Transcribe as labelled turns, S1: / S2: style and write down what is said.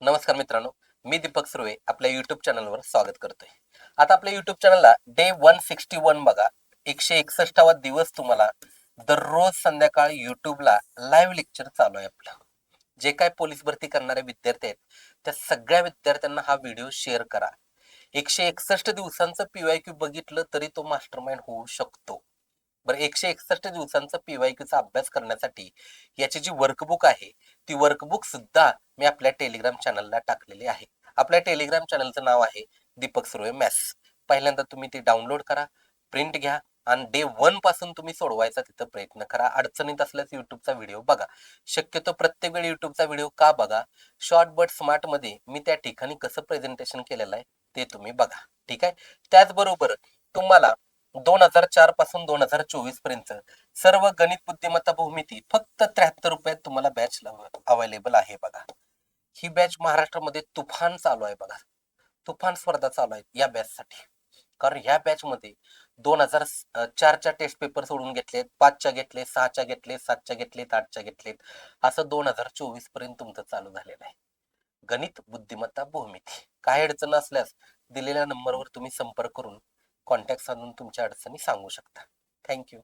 S1: नमस्कार मित्रांनो, मी दीपक सुर्वे आपल्या युट्यूब चॅनलवर स्वागत करतोय. आता आपल्या युट्यूब चॅनलला डे 161 बघा, 161वा दिवस तुम्हाला दररोज संध्याकाळी युट्यूबला लाईव्ह लेक्चर चालू आहे आपलं. जे काय पोलीस भरती करणारे विद्यार्थी आहेत, त्या सगळ्या विद्यार्थ्यांना हा व्हिडिओ शेअर करा. 161 दिवसांचं PYQ बघितलं तरी तो मास्टरमाइंड होऊ शकतो. बरं 161 दिवसांचा PYQचा अभ्यास करण्यासाठी याची जी वर्कबुक आहे, ती वर्कबुक सुद्धा मी आपल्या टेलिग्राम चॅनलला टाकलेली आहे. आपल्या टेलिग्राम चॅनलचं नाव आहे दीपक सुर्वे मॅथ्स. पहिल्यांदा तुम्ही ती डाउनलोड करा, प्रिंट घ्या आणि डे 1 पासून तुम्ही सोडवायचा तिथं प्रयत्न करा. अडचणीत असल्यास युट्यूबचा व्हिडिओ बघा. शक्यतो प्रत्येक वेळी युट्यूबचा व्हिडिओ का बघा? शॉर्ट बट स्मार्टमध्ये मी त्या ठिकाणी कसं प्रेझेंटेशन केलेलं आहे ते तुम्ही बघा. ठीक आहे. त्याचबरोबर तुम्हाला 2004 पासून 2024 पर्यंत सर्व गणित बुद्धिमत्ता भूमिती फक्त 73 रुपयात तुम्हाला बॅच अवेलेबल आहे बघा. ही बॅच महाराष्ट्रामध्ये तुफान चालू आहे बघा. तुफान स्पर्धा चालू आहेत या बॅचसाठी. कारण ह्या बॅच मध्ये 2004च्या टेस्ट पेपर सोडून घेतलेत, 5च्या घेतले, 6च्या घेतले, 7च्या घेतलेत, 8च्या घेतलेत, असं 2024 पर्यंत तुमचं चालू झालेलं आहे. गणित बुद्धिमत्ता भूमिती. काही अडचण असल्यास दिलेल्या नंबरवर तुम्ही संपर्क करून कॉन्टॅक्ट साधून तुमच्या अडचणी सांगू शकता. थँक्यू.